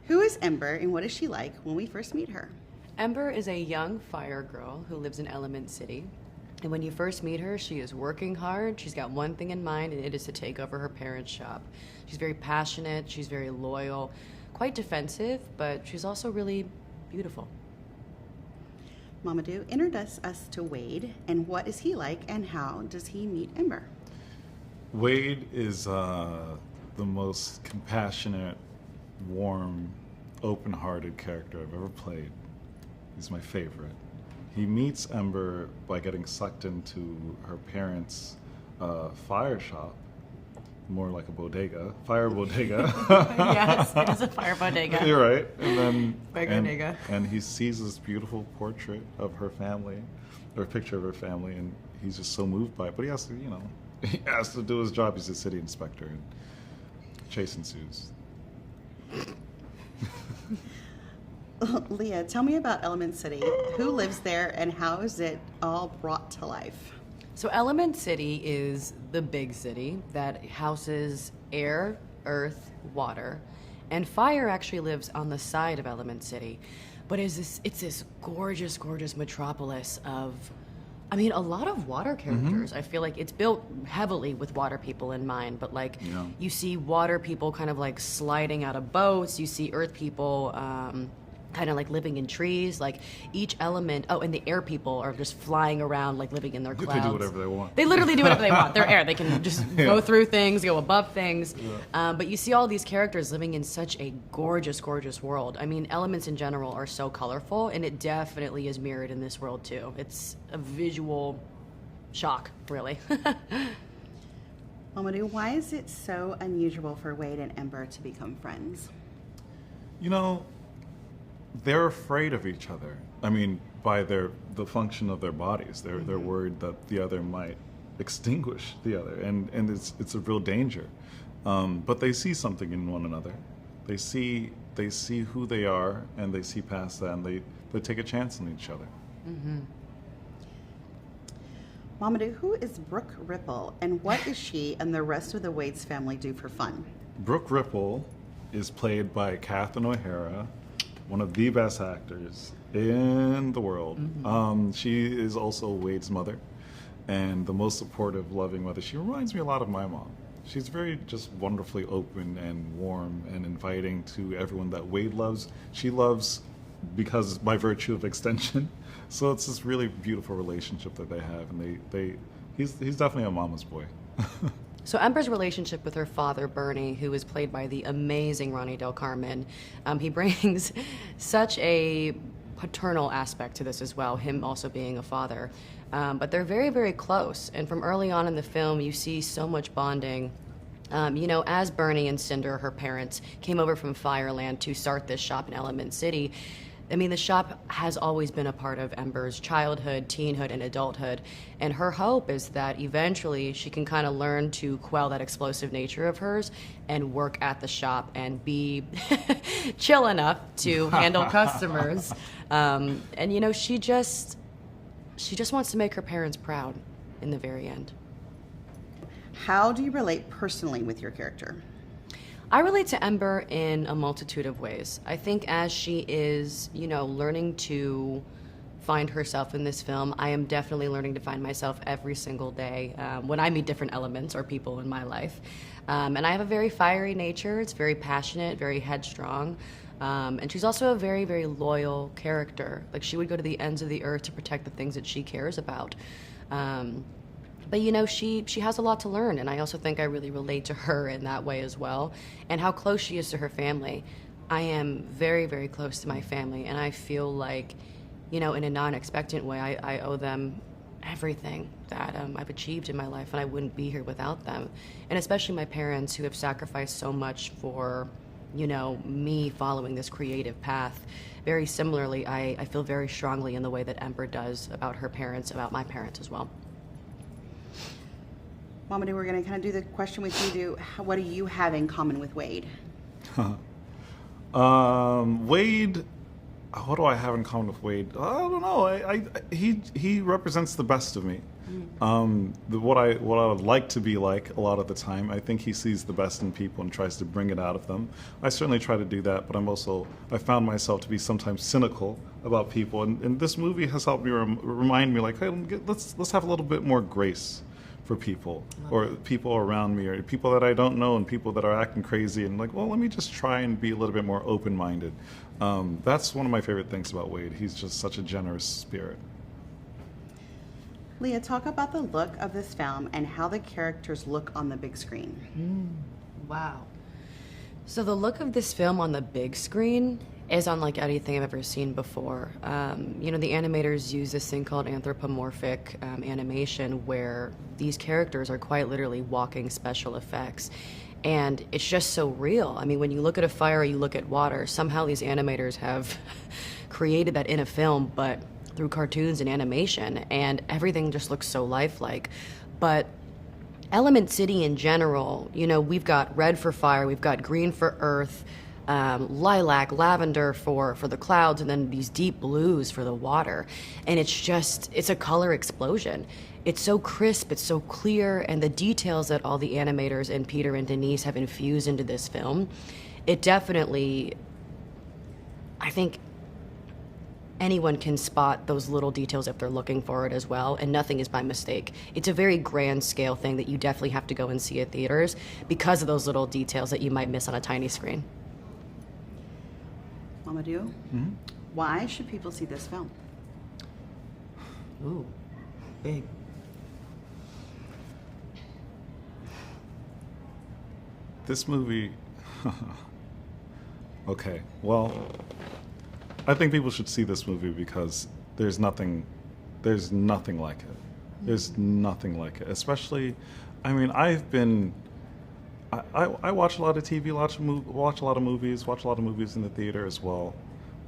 Who is Ember and what is she like when we first meet her? Ember is a young fire girl who lives in Element City. And when you first meet her, she is working hard. She's got one thing in mind, and it is to take over her parents' shop. She's very passionate, she's very loyal, quite defensive, but she's also really beautiful. Mamoudou, introduce us to Wade and what is he like and how does he meet Ember? Wade is the most compassionate, warm, open-hearted character I've ever played. He's my favorite. He meets Ember by getting sucked into her parents' fire shop, more like a bodega, fire bodega. Yes, it is a fire bodega. You're right. And then Bodega. and he sees this beautiful portrait of her family, or a picture of her family, and he's just so moved by it. But he has to, he has to do his job. He's a city inspector, and chase ensues. Leah, tell me about Element City. Who lives there and how is it all brought to life? So Element City is the big city that houses air, earth, water, and fire actually lives on the side of Element City. But it's this gorgeous, gorgeous metropolis of, I mean, a lot of water characters. I feel like it's built heavily with water people in mind, but you see water people kind of like sliding out of boats, you see earth people kind of like living in trees, like each element. Oh, and the air people are just flying around, like living in their clouds. They do whatever they want. They literally do whatever they want. They're air. They can just go through things, go above things. Yeah. But you see all these characters living in such a gorgeous, gorgeous world. I mean, elements in general are so colorful, and it definitely is mirrored in this world too. It's a visual shock, really. Mamoudou, why is it so unusual for Wade and Ember to become friends? They're afraid of each other. I mean, by the function of their bodies, they're worried that the other might extinguish the other, and it's a real danger. But they see something in one another. They see who they are, and they see past that, and they take a chance on each other. Mamoudou, who is Brooke Ripple and what is she and the rest of the Wade's family do for fun? Brooke Ripple is played by Catherine O'Hara, one of the best actors in the world. She is also Wade's mother and the most supportive, loving mother. She reminds me a lot of my mom. She's very just wonderfully open and warm and inviting to everyone that Wade loves. She loves because by virtue of extension. So it's this really beautiful relationship that they have, and he's definitely a mama's boy. So Ember's relationship with her father, Bernie, who is played by the amazing Ronnie Del Carmen, he brings such a paternal aspect to this as well, him also being a father. But they're very, very close. And from early on in the film, you see so much bonding. As Bernie and Cinder, her parents, came over from Fireland to start this shop in Element City, I mean, the shop has always been a part of Ember's childhood, teenhood, and adulthood. And her hope is that eventually she can kind of learn to quell that explosive nature of hers and work at the shop and be chill enough to handle customers. She just wants to make her parents proud in the very end. How do you relate personally with your character? I relate to Ember in a multitude of ways. I think as she is, learning to find herself in this film, I am definitely learning to find myself every single day when I meet different elements or people in my life. And I have a very fiery nature. It's very passionate, very headstrong. And she's also a very, very loyal character. Like, she would go to the ends of the earth to protect the things that she cares about. But she has a lot to learn, and I also think I really relate to her in that way as well, and how close she is to her family. I am very, very close to my family, and I feel like, in a non-expectant way, I owe them everything that I've achieved in my life, and I wouldn't be here without them. And especially my parents, who have sacrificed so much for, me following this creative path. Very similarly, I feel very strongly in the way that Ember does about her parents, about my parents as well. Mamoudou, we're going to kind of do the question with you. What do you have in common with Wade? Wade, what do I have in common with Wade? I don't know. He represents the best of me. What I would like to be like a lot of the time. I think he sees the best in people and tries to bring it out of them. I certainly try to do that, but I found myself to be sometimes cynical about people, and this movie has helped me remind me, like, hey, let's have a little bit more grace for people, or people around me, or people that I don't know, and people that are acting crazy, and like, well, let me just try and be a little bit more open-minded. That's one of my favorite things about Wade. He's just such a generous spirit. Leah, talk about the look of this film and how the characters look on the big screen. Wow. So the look of this film on the big screen is unlike anything I've ever seen before. The animators use this thing called anthropomorphic animation, where these characters are quite literally walking special effects. And it's just so real. I mean, when you look at a fire, you look at water, somehow these animators have created that in a film, but through cartoons and animation, and everything just looks so lifelike. But Element City in general, we've got red for fire, we've got green for earth, lilac, lavender for the clouds, and then these deep blues for the water. And it's a color explosion. It's so crisp, it's so clear, and the details that all the animators and Peter and Denise have infused into this film, it definitely, I think anyone can spot those little details if they're looking for it as well, and nothing is by mistake. It's a very grand scale thing that you definitely have to go and see at theaters because of those little details that you might miss on a tiny screen. Mamoudou, why should people see this film? Ooh, big. This movie, okay, well, I think people should see this movie because there's nothing like it. There's nothing like it. Especially, I mean, I watch a lot of TV, watch a lot of movies in the theater as well.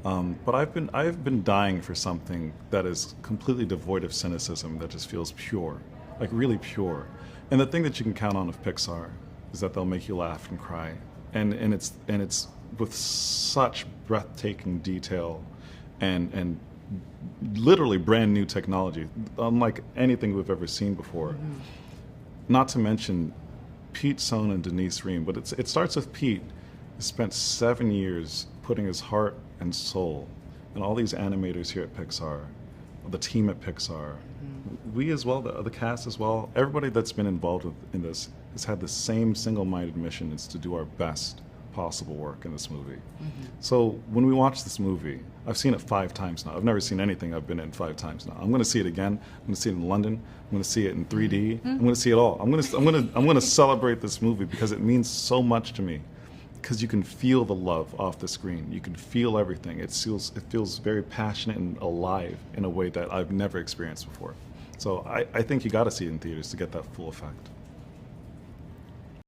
But I've been dying for something that is completely devoid of cynicism, that just feels pure, like really pure. And the thing that you can count on of Pixar is that they'll make you laugh and cry, and it's with such breathtaking detail and literally brand new technology, unlike anything we've ever seen before. Not to mention Pete Sohn and Denise Ream, but it starts with Pete, who spent 7 years putting his heart and soul, and all these animators here at Pixar, the team at Pixar, we as well, the cast as well, everybody that's been involved in this has had the same single-minded mission, is to do our best possible work in this movie. So when we watch this movie, I've seen it 5 times now. I've never seen anything I've been in 5 times now. I'm going to see it again. I'm going to see it in London. I'm going to see it in 3D. I'm going to see it all. I'm going to celebrate this movie because it means so much to me. Because you can feel the love off the screen. You can feel everything. It feels very passionate and alive in a way that I've never experienced before. So I think you got to see it in theaters to get that full effect.